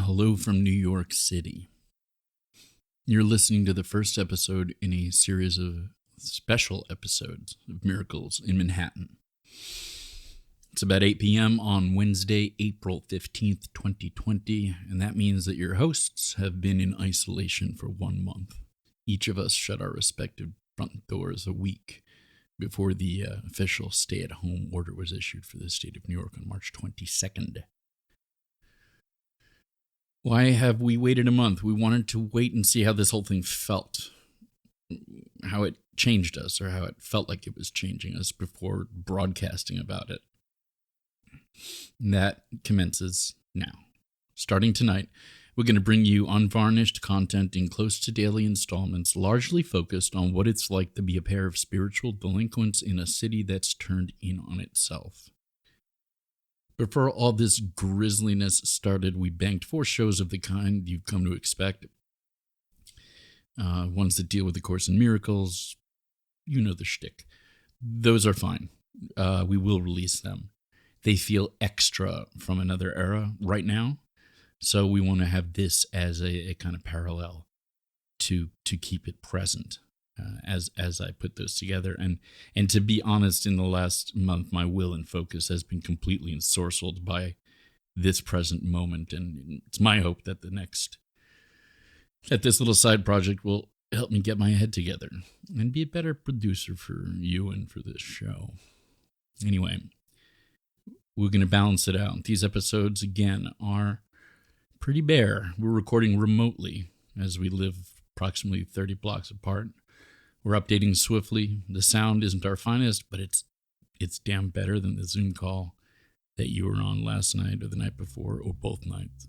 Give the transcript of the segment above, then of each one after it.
Hello from New York City. You're listening to the first episode in a series of special episodes of Miracles in Manhattan. It's about 8 p.m. on Wednesday, April 15th, 2020, and that means that your hosts have been in isolation for 1 month. Each of us shut our respective front doors a week before the official stay-at-home order was issued for the state of New York on March 22nd. Why have we waited a month? We wanted to wait and see how this whole thing felt, how it changed us, or how it felt like it was changing us before broadcasting about it. And that commences now. Starting tonight, we're going to bring you unvarnished content in close to daily installments, largely focused on what it's like to be a pair of spiritual delinquents in a city that's turned in on itself. Before all this grisliness started, we banked 4 shows of the kind you've come to expect. Ones that deal with the Course in Miracles. You know the shtick. Those are fine. We will release them. They feel extra from another era right now. So we want to have this as a kind of parallel to keep it present as I put those together. And to be honest, in the last month, my will and focus has been completely ensorcelled by this present moment. And it's my hope that this little side project will help me get my head together and be a better producer for you and for this show. Anyway, we're going to balance it out. These episodes, again, are pretty bare. We're recording remotely as we live approximately 30 blocks apart. We're updating swiftly. The sound isn't our finest, but it's damn better than the Zoom call that you were on last night or the night before or both nights.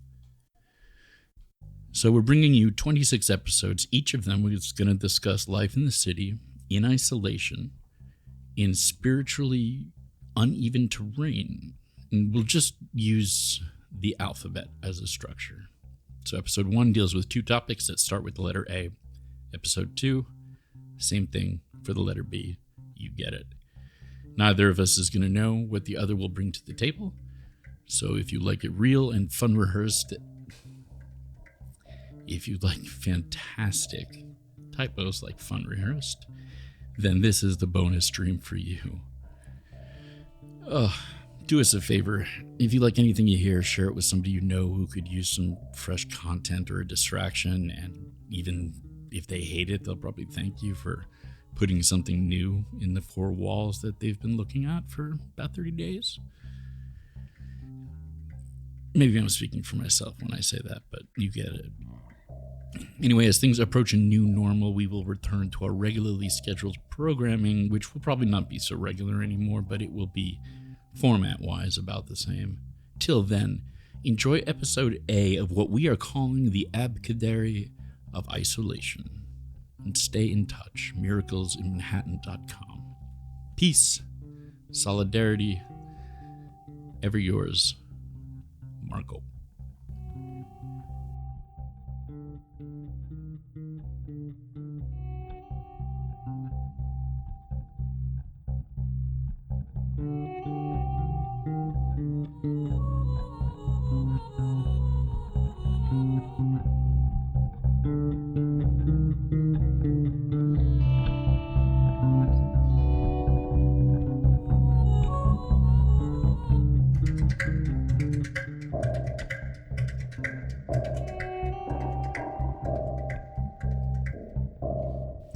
So we're bringing you 26 episodes. Each of them is going to discuss life in the city, in isolation, in spiritually uneven terrain. And we'll just use the alphabet as a structure. So episode 1 deals with 2 topics that start with the letter A. Episode 2, same thing for the letter B. You get it. Neither of us is going to know what the other will bring to the table. So if you like it real and fun rehearsed, if you like fantastic typos like fun rehearsed, then this is the bonus stream for you. Do us a favor. If you like anything you hear, share it with somebody you know who could use some fresh content or a distraction. And even if they hate it, they'll probably thank you for putting something new in the 4 walls that they've been looking at for about 30 days. Maybe I'm speaking for myself when I say that, but you get it. Anyway, as things approach a new normal, we will return to our regularly scheduled programming, which will probably not be so regular anymore, but it will be format-wise about the same. Till then, enjoy episode A of what we are calling the ABCedary of isolation. And stay in touch. MiraclesInManhattan.com. Peace, solidarity, ever yours, Marco.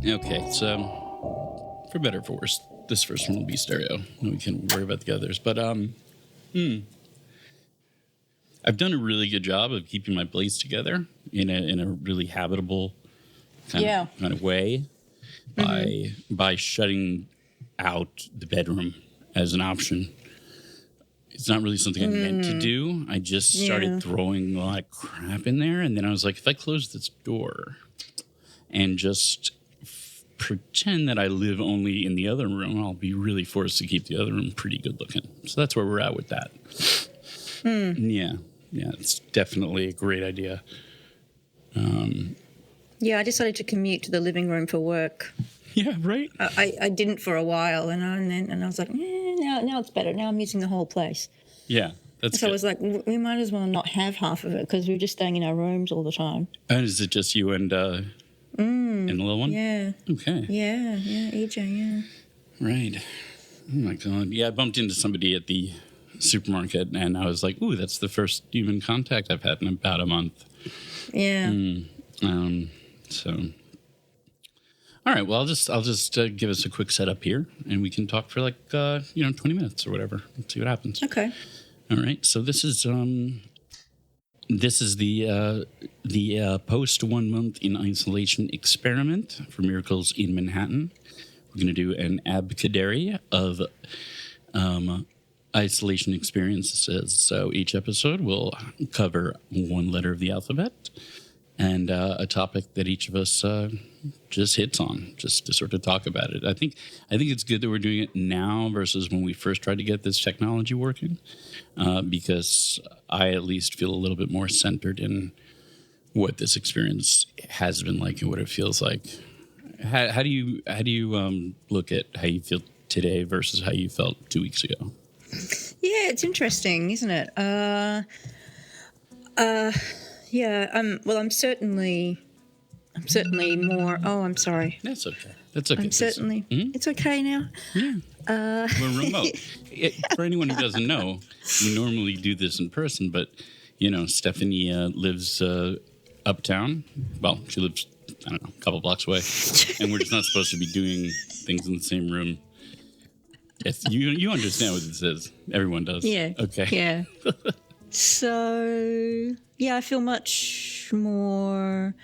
Okay, so for better or for worse, this first one will be stereo. We can worry about the others. But I've done a really good job of keeping my place together in a really habitable kind of way by shutting out the bedroom as an option. It's not really something I meant to do. I just started throwing a lot of crap in there, and then I was like, if I close this door and just pretend that I live only in the other room, I'll be really forced to keep the other room pretty good looking. So that's where we're at with that. Yeah, it's definitely a great idea. I decided to commute to the living room for work. Yeah, right. I didn't for a while, and I was like, now it's better. Now I'm using the whole place. Yeah, That's So I good. was like, we might as well not have half of it because we're just staying in our rooms all the time. And is it just you and the little one? Yeah. Okay. Yeah, EJ, yeah. Right. Oh my God. Yeah, I bumped into somebody at the supermarket and I was like, ooh, that's the first human contact I've had in about a month. Yeah. So, all right. Well, I'll just give us a quick setup here and we can talk for like, 20 minutes or whatever. Let's see what happens. Okay. All right. So this is the post 1 month in isolation experiment for Miracles in Manhattan. We're going to do an ABCedary of isolation experiences. So each episode will cover one letter of the alphabet and a topic that each of us just hits on, just to sort of talk about it. I think it's good that we're doing it now versus when we first tried to get this technology working, because I at least feel a little bit more centered in what this experience has been like and what it feels like. How do you look at how you feel today versus how you felt 2 weeks ago? Yeah, it's interesting, isn't it? Well, I'm certainly more. Oh, I'm sorry. That's okay. That's okay. I'm certainly. It's okay now. Yeah. We're remote. For anyone who doesn't know, we normally do this in person, but Stephanie lives uptown. Well, she lives, I don't know, a couple blocks away, and we're just not supposed to be doing things in the same room. Yes, you understand what this is. Everyone does. Yeah. Okay. Yeah. So I feel much more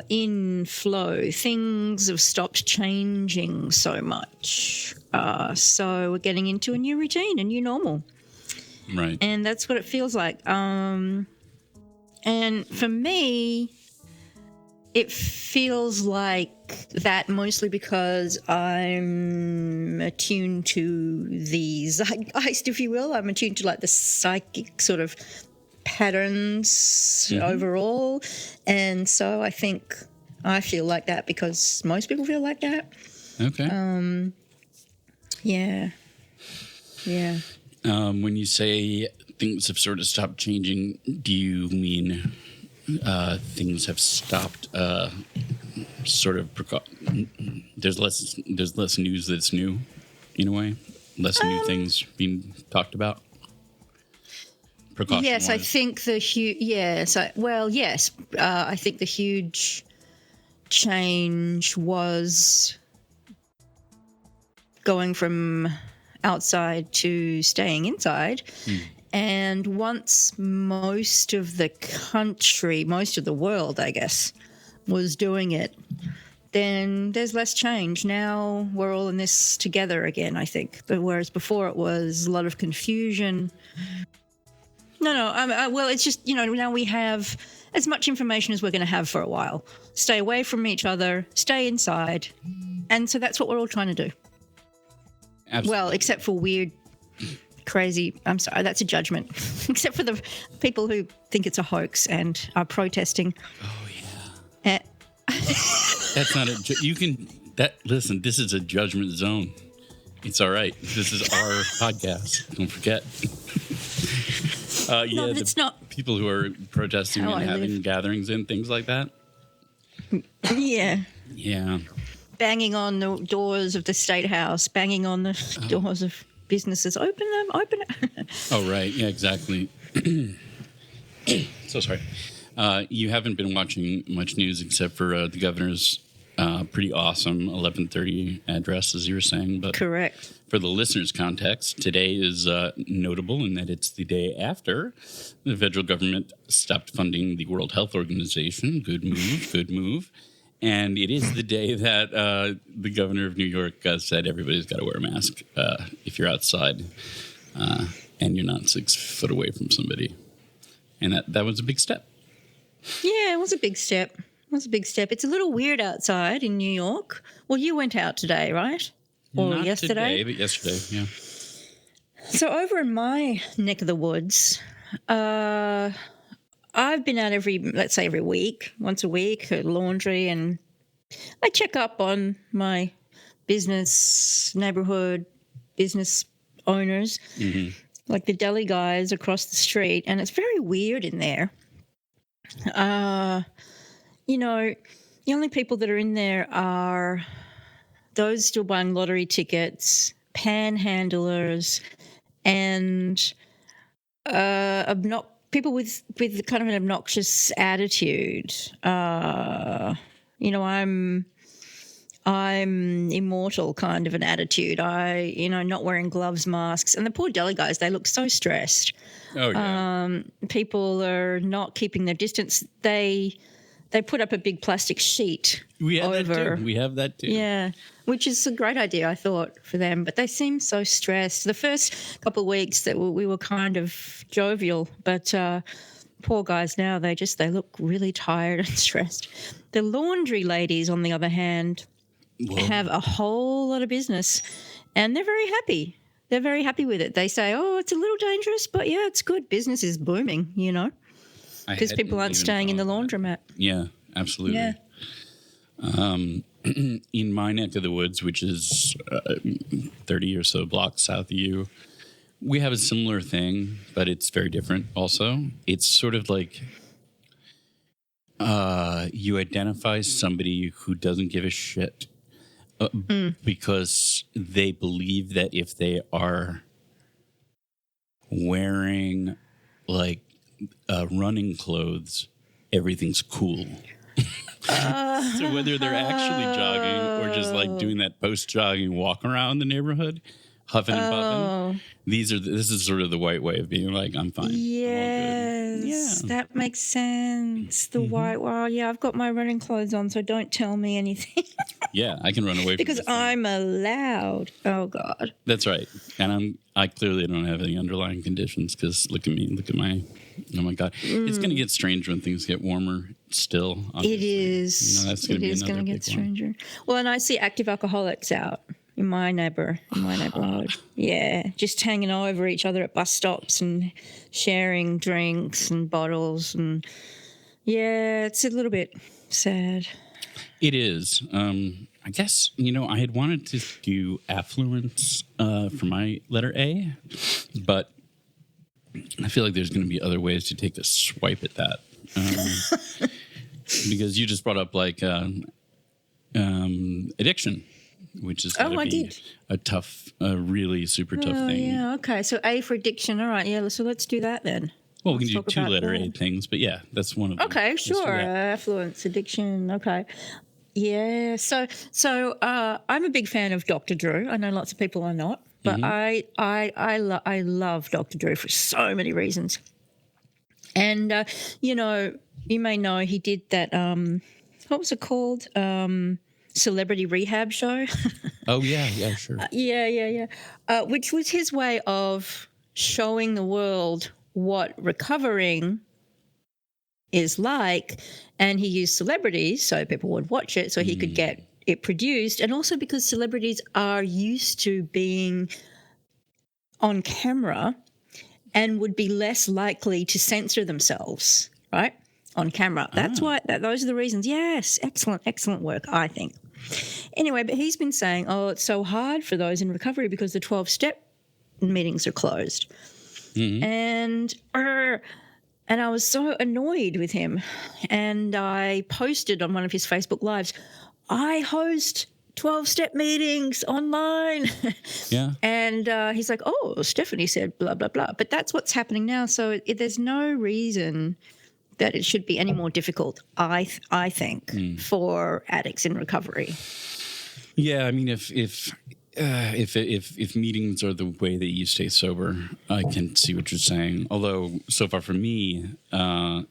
in flow. Things have stopped changing so much. So we're getting into a new routine, a new normal. Right. And that's what it feels like. And for me, it feels like that mostly because I'm attuned to the zeitgeist, if you will. I'm attuned to like the psychic sort of patterns overall. And so I think I feel like that because most people feel like that. Okay. Yeah. Yeah. When you say things have sort of stopped changing, do you mean things have stopped there's less news that's new in a way, less new things being talked about? Yes, I think the huge. Yes, I think the huge change was going from outside to staying inside. And once most of the country, most of the world, I guess, was doing it, then there's less change. Now we're all in this together again, I think. But whereas before it was a lot of confusion. Well, it's just, now we have as much information as we're going to have for a while. Stay away from each other, stay inside. And so that's what we're all trying to do. Absolutely. Well, except for weird, crazy, I'm sorry, that's a judgment. Except for the people who think it's a hoax and are protesting. Oh, yeah. That's not listen, this is a judgment zone. It's all right. This is our podcast. Don't forget. No, but it's not. People who are protesting How and I having live. gatherings and things like that. Yeah. Yeah. Banging on the doors of the State House, banging on the doors of businesses. Open them. Oh, right. Yeah, exactly. So sorry. You haven't been watching much news except for the governor's pretty awesome 11:30 address, as you were saying. But Correct. for the listeners' context, today is notable in that it's the day after the federal government stopped funding the World Health Organization. Good move, good move. And it is the day that the governor of New York said everybody's got to wear a mask if you're outside and you're not 6 foot away from somebody. And that was a big step. Yeah, it was a big step. It's a little weird outside in New York. Well, you went out today, right? Or Not yesterday? today, but yesterday, yeah. So over in my neck of the woods, I've been out every week, once a week, laundry, and I check up on my business, neighborhood, business owners, like the deli guys across the street, and it's very weird in there. You know, the only people that are in there are those still buying lottery tickets, panhandlers, and people with kind of an obnoxious attitude. You know, I'm immortal kind of an attitude. Not wearing gloves, masks, and the poor deli guys, they look so stressed. Oh yeah. People are not keeping their distance. They put up a big plastic sheet We have over. that too. We have that too. Yeah, which is a great idea, I thought, for them. But they seem so stressed. The first couple of weeks that we were kind of jovial, but poor guys now, they look really tired and stressed. The laundry ladies, on the other hand, have a whole lot of business, and they're very happy. They're very happy with it. They say, oh, it's a little dangerous, but yeah, it's good. Business is booming, because people aren't staying in the laundromat. Yeah, absolutely. Yeah. In my neck of the woods, which is 30 or so blocks south of you, we have a similar thing, but it's very different also. It's sort of like you identify somebody who doesn't give a shit because they believe that if they are wearing like running clothes, everything's cool. So whether they're actually jogging or just like doing that post-jogging walk around the neighborhood, huffing and puffing, this is sort of the white way of being like, I'm fine. Yes, that makes sense. The white, I've got my running clothes on, so don't tell me anything. Yeah, I can run away because from this I'm allowed. Oh God, that's right. And I clearly don't have any underlying conditions because look at me, look at my. Oh my God, it's going to get strange when things get warmer. Still, obviously. It is. That's going to be another going to get stranger. Well, and I see active alcoholics out in my neighborhood. Yeah, just hanging over each other at bus stops and sharing drinks and bottles, and yeah, it's a little bit sad. It is. I guess I had wanted to do affluence for my letter A, but I feel like there's going to be other ways to take a swipe at that. Because you just brought up like addiction, which is going to be a tough, really super tough thing. Yeah, okay. So A for addiction. All right, yeah. So let's do that then. Well, we can do two letter A things, but yeah, that's one of them. Okay, sure. Affluence, addiction. Okay. Yeah. So I'm a big fan of Dr. Drew. I know lots of people are not, but I love Dr. Drew for so many reasons. And you may know he did that. What was it called? Celebrity Rehab Show. Oh yeah, sure. Yeah. Which was his way of showing the world what recovering is like, and he used celebrities so people would watch it, so he could get it produced, and also because celebrities are used to being on camera and would be less likely to censor themselves, right, on camera. That's why. Those are the reasons. Yes, excellent work, I think. Anyway, but he's been saying, it's so hard for those in recovery because the 12-step meetings are closed. And I was so annoyed with him. And I posted on one of his Facebook Lives, I host 12-step meetings online. Yeah. And he's like, Stephanie said blah, blah, blah. But that's what's happening now. So there's no reason that it should be any more difficult, I think, for addicts in recovery. Yeah, I mean, if meetings are the way that you stay sober, I can see what you're saying. Although, so far for me, I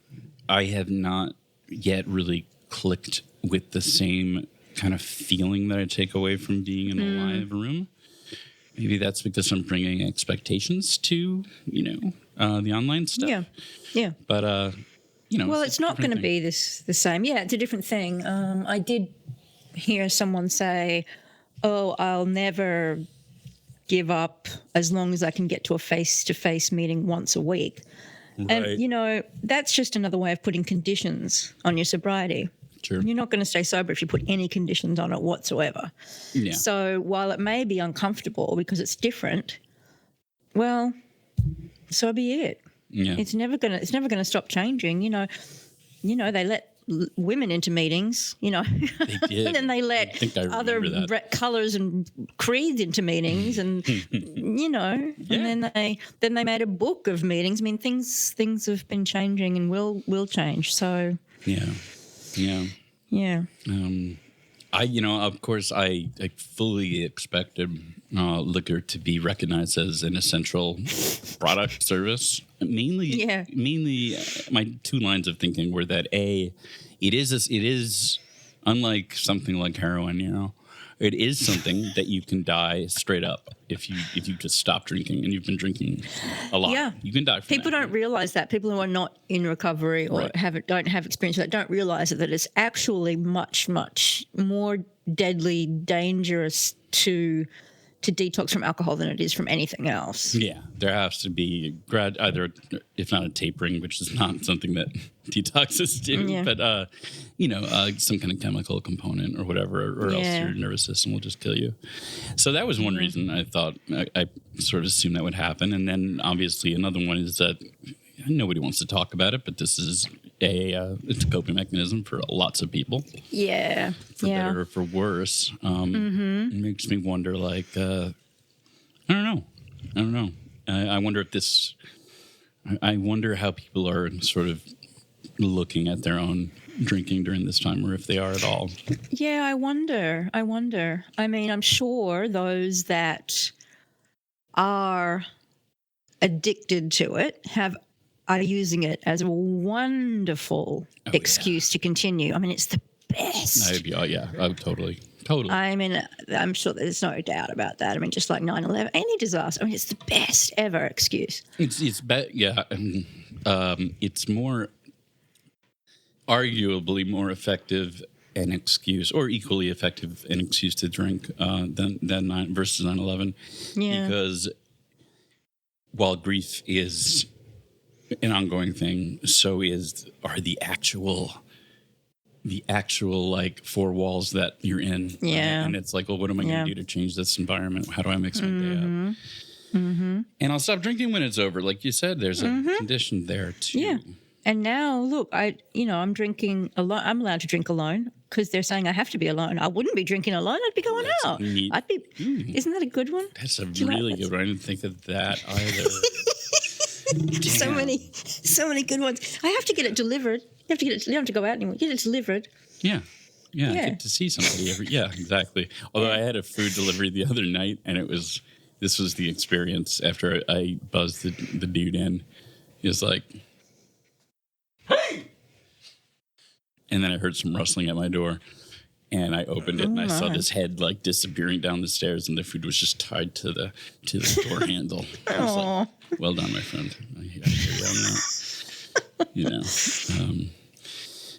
have not yet really clicked with the same kind of feeling that I take away from being in a live room. Maybe that's because I'm bringing expectations to, the online stuff. Yeah. But, well, it's not going to be the same. Yeah, it's a different thing. I did hear someone say, I'll never give up as long as I can get to a face-to-face meeting once a week. Right. And, that's just another way of putting conditions on your sobriety. Sure. You're not going to stay sober if you put any conditions on it whatsoever. Yeah. So while it may be uncomfortable because it's different, well, so be it. Yeah. It's never gonna stop changing. They let women into meetings. They did. And then they let other colours and creeds into meetings, and and then they made a book of meetings. I mean, things have been changing and will change. So yeah. Of course, I fully expected liquor to be recognized as an essential product service. Mainly, my two lines of thinking were that it is unlike something like heroin. It is something that you can die straight up if you just stop drinking and you've been drinking a lot. Yeah. You can die from People don't realize that. People who are not in recovery or don't have experience with that don't realize that it's actually much, much more deadly, dangerous to detox from alcohol than it is from anything else. Yeah, there has to be either, if not a tapering, which is not something that detoxes do, but some kind of chemical component or whatever, or else your nervous system will just kill you. So that was one reason I thought I sort of assumed that would happen, and then obviously another one is that nobody wants to talk about it, but this is it's a coping mechanism for lots of people. Yeah. For better or for worse. It makes me wonder, I don't know. I wonder if I wonder how people are sort of looking at their own drinking during this time, or if they are at all. Yeah, I wonder. I mean, I'm sure those that are addicted to it are using it as a wonderful excuse to continue. I mean, it's the best. Totally. I mean, I'm sure there's no doubt about that. I mean, just like 9/11, any disaster. I mean, it's the best ever excuse. It's more arguably more effective an excuse, or equally effective an excuse to drink than versus 9/11. Yeah. Because while grief is an ongoing thing, so are the actual like four walls that you're in. Yeah. And it's like, well, what am I going to do to change this environment? How do I mix my day up? Mm-hmm. And I'll stop drinking when it's over. Like you said, there's a condition there too. Yeah. And now, look, I'm drinking alone. I'm allowed to drink alone because they're saying I have to be alone. I wouldn't be drinking alone. I'd be going out. Isn't that a good one? That's a really good one. I didn't think of that either. So many good ones. I have to get it delivered. You don't have to go out anymore. Get it delivered. Yeah. I get to see somebody exactly. Although I had a food delivery the other night, and this was the experience after I buzzed the dude in. He was like, "Hey!" And then I heard some rustling at my door, and I opened it, and I saw this head like disappearing down the stairs, and the food was just tied to the door handle. I was like, well done, my friend. I hear you on that.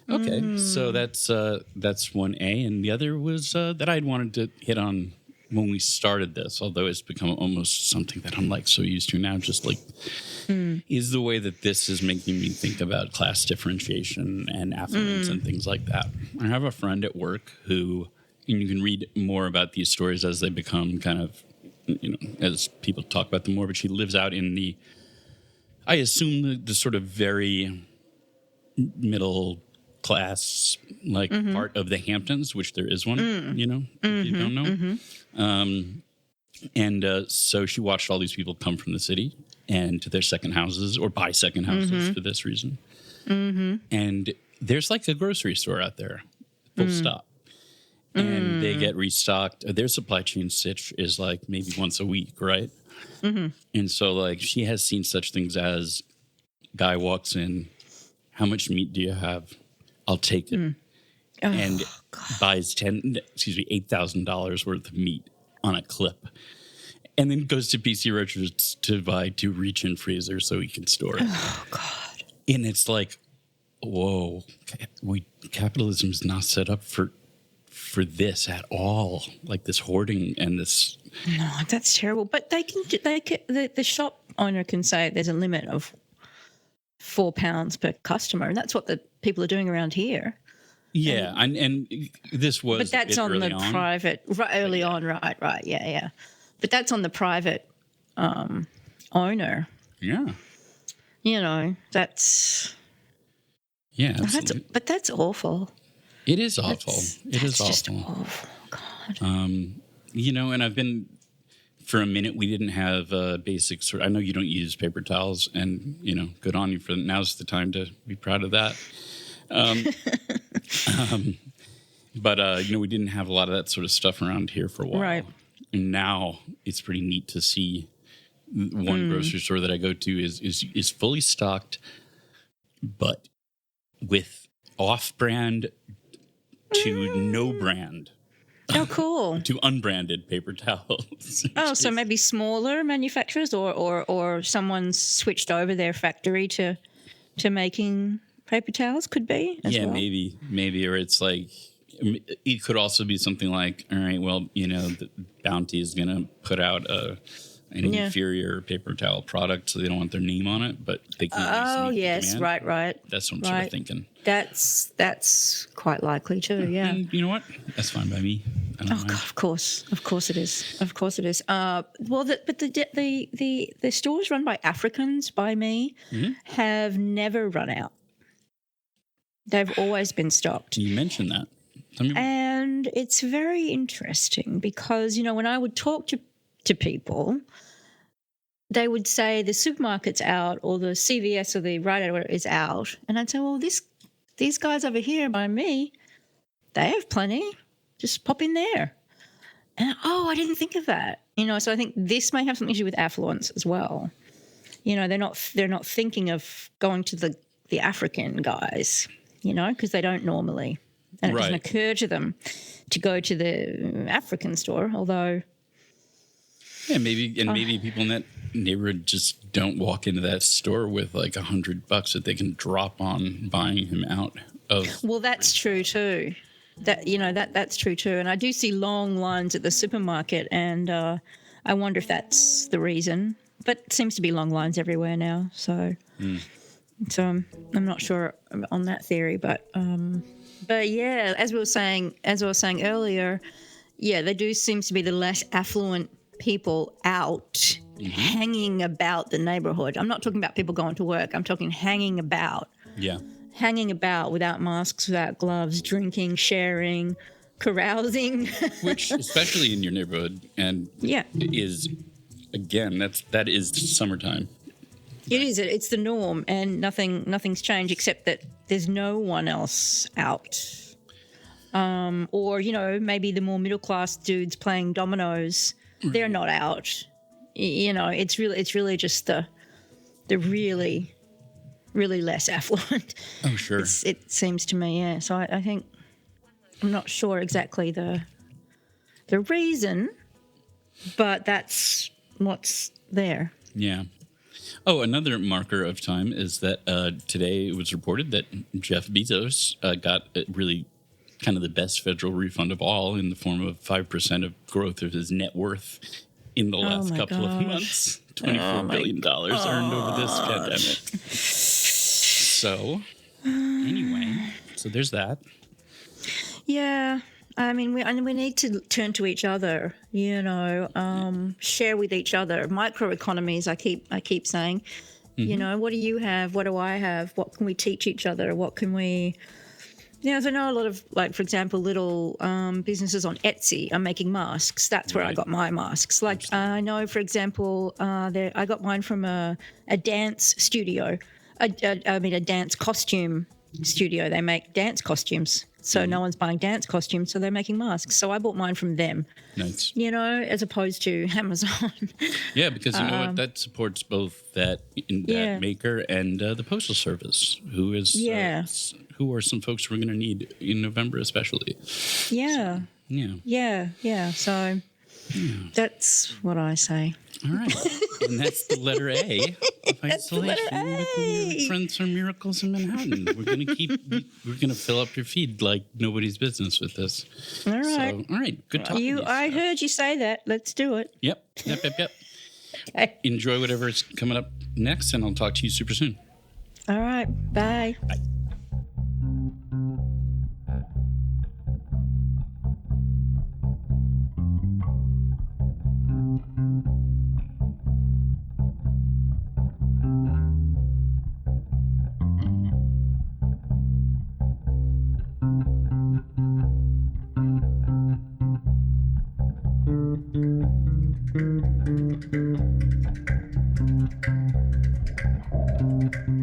Okay, so that's 1A, and the other was that I'd wanted to hit on when we started this, although it's become almost something that I'm like so used to now, just like is the way that this is making me think about class differentiation and affluence and things like that. I have a friend at work who, and you can read more about these stories as they become kind of, as people talk about them more, but she lives out in I assume the sort of very middle class part of the Hamptons, which there is one, if you don't know. And so she watched all these people come from the city and to their second houses or buy second houses for this reason. And there's like a grocery store out there, full stop. And they get restocked. Their supply chain sitch is like maybe once a week, right? And so like she has seen such things as guy walks in, how much meat do you have? I'll take it. And buys $8,000 worth of meat on a clip. And then goes to PC Richards to buy 2 reach-in freezers so he can store it. Oh, God. And it's like, whoa, capitalism is not set up for this at all. Like this hoarding and this. No, that's terrible. But the shop owner can say there's a limit of £4 per customer, and that's what the people are doing around here. Yeah, and this was. But that's on the private, early on, right? Yeah. But that's on the private owner. Yeah. That's Absolutely. that's awful. It is awful. It is just awful. awful. God. And I've been, for a minute, we didn't have basics. I know you don't use paper towels, and, good on you for now's the time to be proud of that. But we didn't have a lot of that sort of stuff around here for a while. Right. And now it's pretty neat to see one grocery store that I go to is fully stocked, but with off-brand to no brand. Oh, cool. To unbranded paper towels. Oh, so maybe smaller manufacturers or someone's switched over their factory to making paper towels could be as well. Maybe, or it's like, it could also be something like, all right, well, the Bounty is going to put out an inferior paper towel product, so they don't want their name on it, but they can. Oh, yes, demand. right. That's what I'm sort of thinking. That's quite likely too. Yeah. And you know what? That's fine by me. I don't mind. God, of course it is. But the stores run by Africans, by me, have never run out. They've always been stocked. You mentioned that. And it's very interesting because, when I would talk to people, they would say the supermarket's out or the CVS or the Rite Aid is out. And I'd say, well, these guys over here by me, they have plenty. Just pop in there. And, I didn't think of that. So I think this may have something to do with affluence as well. They're not thinking of going to the African guys, because they don't normally. And it doesn't occur to them to go to the African store, although... Yeah, maybe people in that neighborhood just don't walk into that store with like $100 that they can drop on buying him out of. Well, that's true too. That's true too. And I do see long lines at the supermarket, and I wonder if that's the reason. But it seems to be long lines everywhere now. So I'm not sure on that theory, but yeah, as I was saying earlier, yeah, there do seem to be the less affluent people out hanging about the neighborhood. I'm not talking about people going to work. I'm talking hanging about. Yeah. Hanging about without masks, without gloves, drinking, sharing, carousing. Which, especially in your neighborhood, and is, again, that is summertime. It is. It's the norm, and nothing's changed except that there's no one else out. Or, maybe the more middle-class dudes playing dominoes, they're not out. It's really just the really, really less affluent. Oh, sure. It seems to me, yeah. So I think I'm not sure exactly the reason, but that's what's there. Yeah. Oh, another marker of time is that today it was reported that Jeff Bezos got really kind of the best federal refund of all in the form of 5% of growth of his net worth in the last couple of months. $24 billion earned over this pandemic. So, anyway, so there's that. Yeah. I mean, we need to turn to each other, share with each other. Microeconomies, I keep saying, what do you have? What do I have? What can we teach each other? What can we... so I know a lot of, like, for example, little businesses on Etsy are making masks. That's where I got my masks. Like, I know, for example, I got mine from a dance studio, a dance costume studio. They make dance costumes. So no one's buying dance costumes, so they're making masks. So I bought mine from them. Nice. As opposed to Amazon. Yeah, because you know what? That supports both that maker and the Postal Service, who are some folks we're going to need in November especially. Yeah. So, yeah. So that's what I say. All right. And that's the letter A of isolation with your friends from Miracles in Manhattan. We're going to fill up your feed like nobody's business with this. All right. So, all right. Good talking to you. I heard you say that. Let's do it. Yep. Okay. Enjoy whatever's coming up next, and I'll talk to you super soon. All right. Bye. Bye. you.